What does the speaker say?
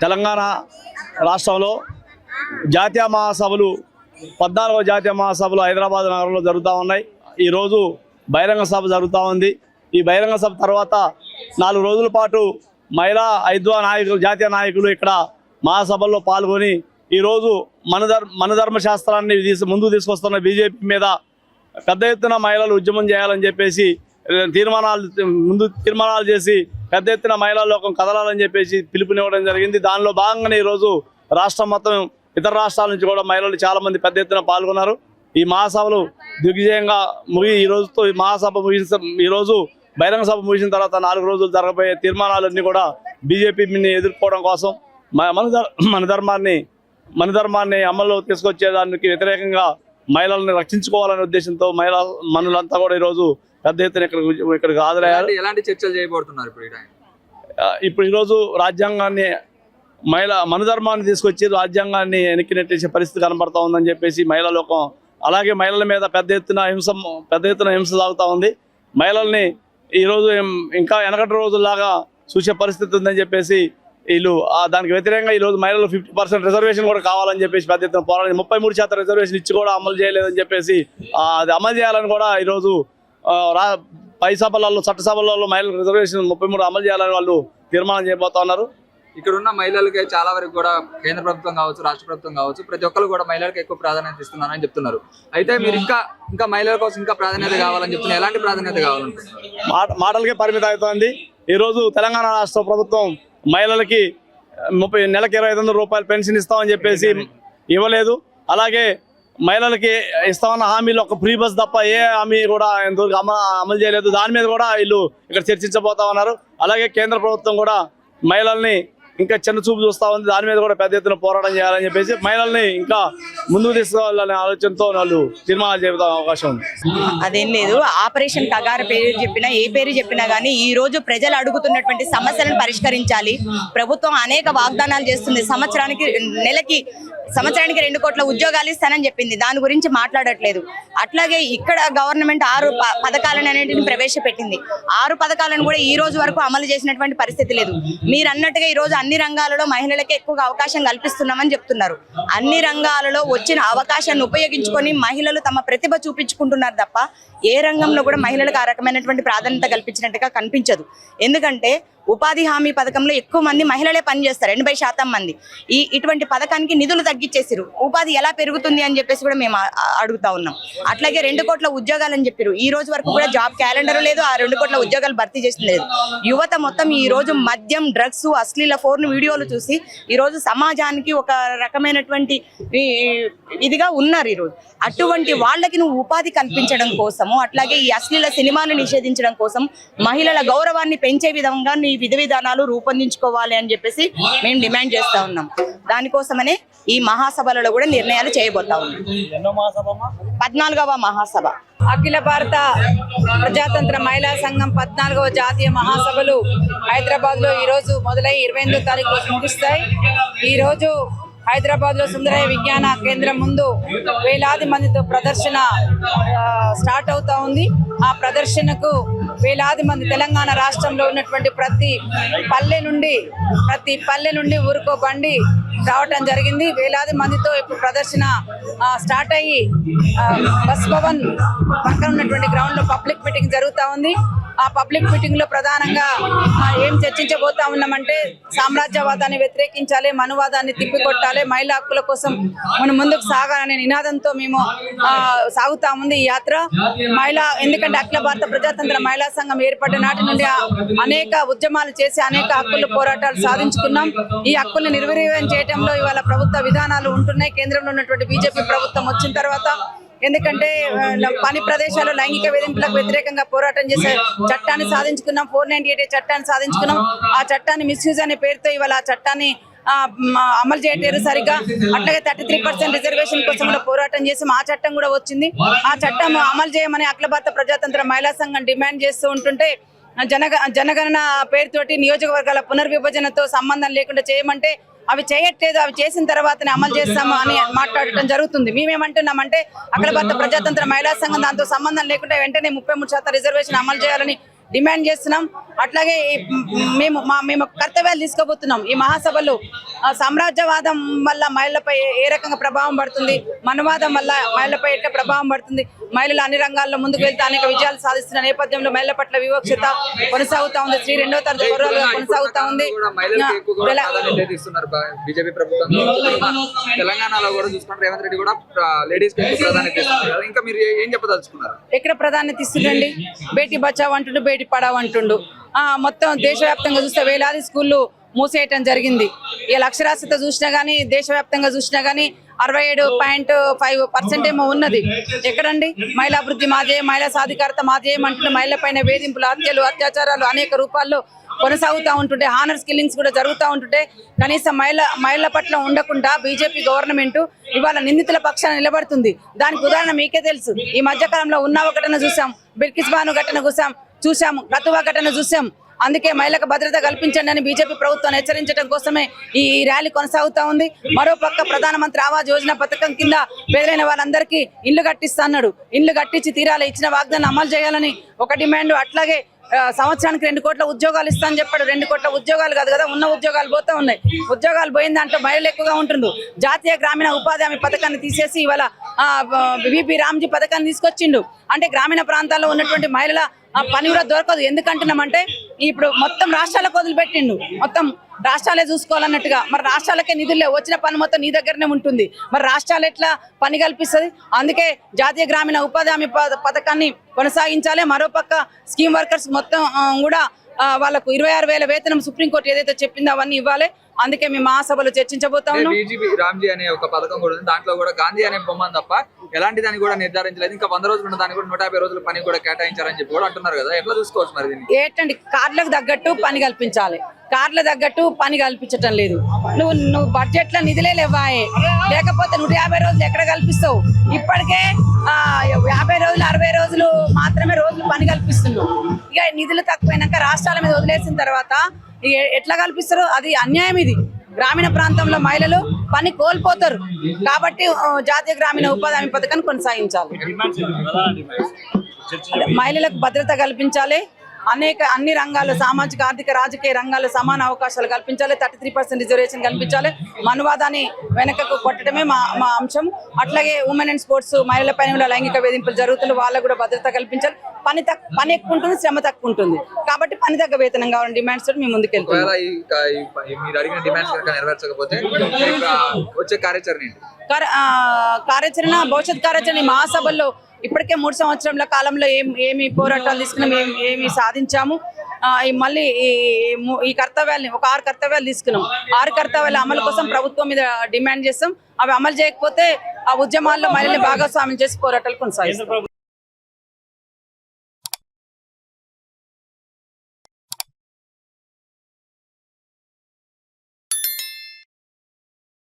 తెలంగాణ రాష్ట్రంలో జాతీయ మహాసభలు 14వ జాతీయ మహాసభలు హైదరాబాద్ నగరంలో జరుగుతూ ఉన్నాయి. ఈరోజు బహిరంగ సభ జరుగుతూ ఉంది. ఈ బహిరంగ సభ తర్వాత 4 రోజుల పాటు మహిళా ఐద్వా నాయకులు, జాతీయ నాయకులు ఇక్కడ మహాసభల్లో పాల్గొని ఈరోజు మనధర్మ శాస్త్రాన్ని ముందుకు తీసుకొస్తున్న బీజేపీ మీద పెద్ద ఎత్తున మహిళలు ఉద్యమం చేయాలని చెప్పేసి తీర్మానాలు చేసి పెద్ద ఎత్తున మహిళా లోకం కదలాలని చెప్పేసి పిలుపునివ్వడం జరిగింది. దానిలో భాగంగానే ఈరోజు రాష్ట్రం మొత్తం ఇతర రాష్ట్రాల నుంచి కూడా మహిళలు చాలామంది పెద్ద ఎత్తున పాల్గొన్నారు. ఈ మహాసభలు దిగ్విజయంగా ఈ రోజుతో మహాసభ ఈరోజు బహిరంగ సభ ముగిసిన తర్వాత 4 రోజులు జరగబోయే తీర్మానాలన్నీ కూడా బీజేపీని ఎదుర్కోవడం కోసం మన ధర్మాన్ని అమల్లో తీసుకొచ్చేదానికి వ్యతిరేకంగా మహిళల్ని రక్షించుకోవాలనే ఉద్దేశంతో మనులంతా కూడా ఈరోజు పెద్ద ఎత్తున ఇక్కడికి హాజరయ్యారు. ఎలాంటి చర్చలు చేయబోతున్నారు ఇప్పుడు ఈరోజు రాజ్యాంగాన్ని మనుధర్మాన్ని తీసుకొచ్చి రాజ్యాంగాన్ని వెనక్కి నెట్టేసే పరిస్థితి కనబడతా ఉందని చెప్పేసి మహిళా లోకం, అలాగే మహిళల మీద పెద్ద ఎత్తున హింస సాగుతూ ఉంది. మహిళల్ని ఈరోజు ఇంకా వెనకటి రోజుల్లాగా చూసే పరిస్థితి ఉందని చెప్పేసి వీళ్ళు దానికి వ్యతిరేకంగా ఈరోజు మహిళలు 50% రిజర్వేషన్ కూడా కావాలని చెప్పేసి పెద్ద ఎత్తున పోరాడి 33% రిజర్వేషన్ ఇచ్చి కూడా అమలు చేయలేదని చెప్పేసి అది అమలు చేయాలని కూడా ఈరోజు పై సభలలో చట్టసభలలో మహిళలకు రిజర్వేషన్ 33 అమలు చేయాలని వాళ్ళు తీర్మానం చేయబోతా ఉన్నారు. ఇక్కడ ఉన్న మహిళలకి చాలా వరకు కూడా కేంద్ర ప్రభుత్వం కావచ్చు, రాష్ట్ర ప్రభుత్వం కావచ్చు, ప్రతి ఒక్కరు కూడా మహిళలకు ఎక్కువ ప్రాధాన్యత ఇస్తున్నారని చెప్తున్నారు. అయితే మీరు ఇంకా మహిళల కోసం ఇంకా ప్రాధాన్యత కావాలని చెప్తున్నారు. ఎలాంటి ప్రాధాన్యత కావాలంటున్నారు? మాటలకే పరిమితం అవుతోంది. ఈరోజు తెలంగాణ రాష్ట్ర ప్రభుత్వం మహిళలకి నెలకి 2500 రూపాయలు పెన్షన్ ఇస్తామని చెప్పేసి ఇవ్వలేదు. అలాగే మహిళలకి ఇస్తామన్న హామీలు ఒక ఫ్రీ బస్ తప్ప ఏ హామీ కూడా ఎంతవరకు అమలు చేయలేదు. దాని మీద కూడా వీళ్ళు ఇక్కడ చర్చించబోతా ఉన్నారు. అలాగే కేంద్ర ప్రభుత్వం కూడా మహిళల్ని ఇంకా చిన్న చూపు చూస్తూ ఉంది. దాని మీద కూడా పెద్ద ఎత్తున పోరాటం చేయాలని చెప్పేసి మహిళల్ని ఇంకా ముందుకు తీసుకోవాలనే ఆలోచనతో వాళ్ళు తీర్మానాలు చేపట్టే అవకాశం ఉంది. అదేం లేదు, ఆపరేషన్ కగారు పేరు చెప్పినా ఏ పేరు చెప్పినా కానీ ఈ రోజు ప్రజలు అడుగుతున్నటువంటి సమస్యలను పరిష్కరించాలి. ప్రభుత్వం అనేక వాగ్దానాలు చేస్తుంది. సంవత్సరానికి 2 కోట్ల ఉద్యోగాలు ఇస్తానని చెప్పింది. దాని గురించి మాట్లాడట్లేదు. అట్లాగే ఇక్కడ గవర్నమెంట్ 6 పథకాలను అనేటిని ప్రవేశపెట్టింది. 6 పథకాలను కూడా ఈ రోజు వరకు అమలు చేసినటువంటి పరిస్థితి లేదు. మీరు అన్నట్టుగా ఈ రోజు అన్ని రంగాలలో మహిళలకే ఎక్కువగా అవకాశం కల్పిస్తున్నామని చెప్తున్నారు. అన్ని రంగాలలో వచ్చిన అవకాశాన్ని ఉపయోగించుకొని మహిళలు తమ ప్రతిభ చూపించుకుంటున్నారు తప్ప ఏ రంగంలో కూడా మహిళలకు ఆ రకమైనటువంటి ప్రాధాన్యత కల్పించినట్టుగా కనిపించదు. ఎందుకంటే ఉపాధి హామీ పథకంలో ఎక్కువ మంది మహిళలే పనిచేస్తారు, 80% మంది. ఇటువంటి పథకానికి నిధులు తగ్గించేసారు. ఉపాధి ఎలా పెరుగుతుంది అని చెప్పేసి కూడా మేము అడుగుతా ఉన్నాం. అట్లాగే 2 కోట్ల ఉద్యోగాలు అని చెప్పారు. ఈ రోజు వరకు కూడా జాబ్ క్యాలెండర్ లేదు. ఆ 2 కోట్ల ఉద్యోగాలు భర్తీ చేసింది లేదు. యువత మొత్తం ఈ రోజు మద్యం, డ్రగ్స్, అశ్లీల ఫోన్ వీడియోలు చూసి ఈ రోజు సమాజానికి ఒక రకమైనటువంటి ఇదిగా ఉన్నారు. ఈ రోజు అటువంటి వాళ్ళకి నువ్వు ఉపాధి కల్పించడం కోసము, అట్లాగే ఈ అశ్లీల సినిమాను నిషేధించడం కోసం, మహిళల గౌరవాన్ని పెంచే విధంగా నీ విధి విధానాలు రూపొందించుకోవాలి అని చెప్పేసి మేము డిమాండ్ చేస్తా ఉన్నాం. దానికోసమనే ఈ మహాసభలలో కూడా నిర్ణయాలు చేయబోతా ఉన్నాం. 14వ మహాసభ అఖిల భారత ప్రజాతంత్ర మహిళా సంఘం 14వ జాతీయ మహాసభలు హైదరాబాద్ లో ఈ రోజు మొదలై 28వ తారీఖు రోజు ముగుస్తాయి. ఈ రోజు హైదరాబాద్ లో సుందరయ్య విజ్ఞాన కేంద్రం ముందు వేలాది మందితో ప్రదర్శన స్టార్ట్ అవుతా ఉంది. ఆ ప్రదర్శనకు వేలాది మంది తెలంగాణ రాష్ట్రంలో ఉన్నటువంటి ప్రతి పల్లె నుండి ఊరుకో బండి రావటం జరిగింది. వేలాది మందితో ఇప్పుడు ప్రదర్శన స్టార్ట్ అయ్యి బస్ భవన్ పక్కన ఉన్నటువంటి గ్రౌండ్ లో పబ్లిక్ మీటింగ్ జరుగుతూ ఉంది. ఆ పబ్లిక్ మీటింగ్ లో ప్రధానంగా ఏం చర్చించబోతా ఉన్నామంటే సామ్రాజ్యవాదాన్ని వ్యతిరేకించాలి, మనువాదాన్ని తిప్పికొట్టాలి, మహిళా హక్కుల కోసం మనం ముందుకు సాగాలనే నినాదంతో మేము సాగుతా ఉంది ఈ యాత్ర. ఎందుకంటే అఖిల భారత ప్రజాతంత్ర మహిళా సంఘం ఏర్పడిన నాటి నుండి అనేక ఉద్యమాలు చేసి అనేక హక్కుల పోరాటాలు సాధించుకున్నాం. ఈ హక్కుల్ని నిర్వీర్యం చేయడంలో ఇవాళ ప్రభుత్వ విధానాలు ఉంటున్నాయి. కేంద్రంలో ఉన్నటువంటి బీజేపీ ప్రభుత్వం వచ్చిన తర్వాత ఎందుకంటే పని ప్రదేశాల్లో లైంగిక వేధింపులకు వ్యతిరేకంగా పోరాటం చేసే చట్టాన్ని సాధించుకున్నాం. 498 చట్టాన్ని సాధించుకున్నాం. ఆ చట్టాన్ని మిస్యూజ్ అనే పేరుతో ఇవాళ ఆ చట్టాన్ని అమలు చేయట్లేదు సరిగ్గా. అట్లాగే 33% రిజర్వేషన్ కోసం కూడా పోరాటం చేసి ఆ చట్టం కూడా వచ్చింది. ఆ చట్టం అమలు చేయమని అఖిల భారత ప్రజాతంత్ర మహిళా సంఘం డిమాండ్ చేస్తూ ఉంటుంటే జనగణన పేరుతోటి నియోజకవర్గాల పునర్విభజనతో సంబంధం లేకుండా చేయమంటే అవి చేయట్లేదు. అవి చేసిన తర్వాతనే అమలు చేస్తాము అని మాట్లాడటం జరుగుతుంది. మేమేమంటున్నామంటే అఖిల భారత ప్రజాతంత్ర మహిళా సంఘం దాంతో సంబంధం లేకుండా వెంటనే 33% రిజర్వేషన్ అమలు చేయాలని డిమాండ్ చేస్తున్నాం. అట్లాగే మేము కర్తవ్యాలు తీసుకోబోతున్నాం. ఈ మహాసభలో సామ్రాజ్యవాదం వల్ల మహిళలపై ఏ రకంగా ప్రభావం పడుతుంది, మనవాదం వల్ల మహిళలపై ఎట్లా ప్రభావం పడుతుంది, మహిళలు అన్ని రంగాల్లో ముందుకు వెళ్తే అనేక విజయాలు సాధిస్తున్న నేపథ్యంలో మహిళల పట్ల వివక్షత కొనసాగుతా ఉంది. స్త్రీ 2వ తరగతి పౌరులుగా కొనసాగుతా ఉంది. బీజేపీ ప్రభుత్వం తెలంగాణలో కూడా చూసుకుంటే రేవంత్ రెడ్డి కూడా లేడీస్ ప్రాధాన్యత ఇస్తున్నారు. ఇంకా మీరు ఏం చెప్పదలుచుకున్నారు? ఎక్కడ ప్రాధాన్యత ఇస్తుందండి? బేటీ బచావ్ అంటుండు, బేటీ పడావ్ అంటుండు. మొత్తం దేశవ్యాప్తంగా చూస్తే వేలాది స్కూళ్ళు మూసేయటం జరిగింది. ఇలా అక్షరాస్యత చూసినా గానీ దేశవ్యాప్తంగా చూసినా గానీ 67.5% ఏమో ఉన్నది. ఎక్కడండి? మహిళాభివృద్ధి మాదే, మహిళా సాధికారత మాదే అంటుంటే మహిళలపైన వేధింపులు, హత్యలు, అత్యాచారాలు అనేక రూపాల్లో కొనసాగుతూ ఉంటుంటే, హానర్ కిల్లింగ్స్ కూడా జరుగుతూ ఉంటుంటే కనీసం మహిళల పట్ల ఉండకుండా బీజేపీ గవర్నమెంట్ ఇవాళ నిందితుల పక్షాన నిలబడుతుంది. దానికి ఉదాహరణ మీకే తెలుసు. ఈ మధ్యకాలంలో ఉన్నావ ఘటన చూసాం, బిల్కిస్ బాను ఘటన చూసాం, కతువా ఘటన చూసాం. అందుకే మహిళలకు భద్రత కల్పించండి అని బీజేపీ ప్రభుత్వాన్ని హెచ్చరించడం కోసమే ఈ ర్యాలీ కొనసాగుతా ఉంది. మరోపక్క ప్రధానమంత్రి ఆవాస్ యోజన పథకం కింద పేదలైన వాళ్ళందరికీ ఇల్లు కట్టిస్తా అన్నాడు. ఇల్లు కట్టించి తీరాలి, ఇచ్చిన వాగ్దానం అమలు చేయాలని ఒక డిమాండ్. అట్లాగే సంవత్సరానికి 2 కోట్ల ఉద్యోగాలు ఇస్తా అని చెప్పాడు. 2 కోట్ల ఉద్యోగాలు కాదు కదా, ఉన్న ఉద్యోగాలు పోతా ఉన్నాయి. ఉద్యోగాలు పోయిన దాంట్లో మహిళలు ఎక్కువగా ఉంటుండ్రు. జాతీయ గ్రామీణ ఉపాధి హామీ పథకాన్ని తీసేసి ఇవాళ విపి రామ్జీ పథకాన్ని తీసుకొచ్చిండు. అంటే గ్రామీణ ప్రాంతాల్లో ఉన్నటువంటి మహిళల పని కూడా దొరకదు. ఎందుకంటున్నామంటే ఇప్పుడు మొత్తం రాష్ట్రాలకు వదిలిపెట్టిండు, మొత్తం రాష్ట్రాలే చూసుకోవాలన్నట్టుగా. మరి రాష్ట్రాలకే నిధులే, వచ్చిన పని మొత్తం నీ దగ్గరనే ఉంటుంది. మరి రాష్ట్రాలు ఎట్లా పని కల్పిస్తుంది? అందుకే జాతీయ గ్రామీణ ఉపాధి హామీ పథకాన్ని కొనసాగించాలి. మరోపక్క స్కీమ్ వర్కర్స్ మొత్తం కూడా వాళ్ళకు 26,000 వేతనం సుప్రీంకోర్టు ఏదైతే చెప్పిందో అవన్నీ ఇవ్వాలి. అందుకే మేము మహాసభలో చర్చించబోతా ఉన్నాం. బీజేపీ రామ్జీ అనే ఒక పథకం కూడా ఉంది. దాంట్లో కూడా గాంధీ అనే బొమ్మను తప్ప ఎలాంటి దాన్ని కూడా నిర్ధారించలేదు. ఇంకా 100 రోజులు ఉన్న దాన్ని కూడా 150 రోజుల పని కూడా కేటాయించారని చెప్పి కూడా అంటున్నారు కదా, ఎట్లా చూసుకోవచ్చు మరి దీన్ని? ఏంటండి, కార్లకు తగ్గట్టు పని కల్పించాలి, కార్ల తగ్గట్టు పని కల్పించటం లేదు. నువ్వు బడ్జెట్ లో నిధులే లేవాయే, లేకపోతే 150 రోజులు ఎక్కడ కల్పిస్తావు? ఇప్పటికే 50 రోజులు 60 రోజులు మాత్రమే రోజులు పని కల్పిస్తున్నావు. ఇక నిధులు తక్కువైనాక రాష్ట్రాల మీద వదిలేసిన తర్వాత ఎట్లా కల్పిస్తారు? అది అన్యాయం. ఇది గ్రామీణ ప్రాంతంలో మహిళలు పని కోల్పోతారు. కాబట్టి జాతీయ గ్రామీణ ఉపాధి హామీ పథకాన్ని కొనసాగించాలి. మహిళలకు భద్రత కల్పించాలి. అన్ని రంగాల్లో సామాజిక, ఆర్థిక, రాజకీయ రంగాల్లో సమాన అవకాశాలు కల్పించాలి. 33% రిజర్వేషన్ కల్పించాలి. మనువాదాన్ని వెనకకు కొట్టడమే మా అంశం. అట్లాగే ఉమెన్ అండ్ స్పోర్ట్స్, మహిళల పైన లైంగిక వేధింపులు జరుగుతుంది, వాళ్ళకు కూడా భద్రత కల్పించాలి. పని ఎక్కువ ఉంటుంది, శ్రమ తక్కువ ఉంటుంది. కాబట్టి పని తగ్గ వేతనం కావాలని డిమాండ్స్ తోటి మేము ముందుకెళ్తాం. మీరు అడిగిన డిమాండ్స్ నెరవేర్చకపోతే వచ్చే కార్యాచరణ భవిష్యత్ కార్యాచరణ మహాసభల్లో ఇప్పటికే 3 సంవత్సరాల కాలంలో ఏమి పోరాటాలు తీసుకున్నాం, ఏమి సాధించాము. మళ్ళీ ఈ కర్తవ్యాలని ఒక 6 కర్తవ్యాలు తీసుకున్నాం. 6 కర్తవ్యాల అమలు కోసం ప్రభుత్వం మీద డిమాండ్ చేస్తాం. అవి అమలు చేయకపోతే ఆ ఉద్యమాల్లో మహిళల్ని భాగస్వామ్యం చేసి పోరాటాలు కొనసాగిస్తాం.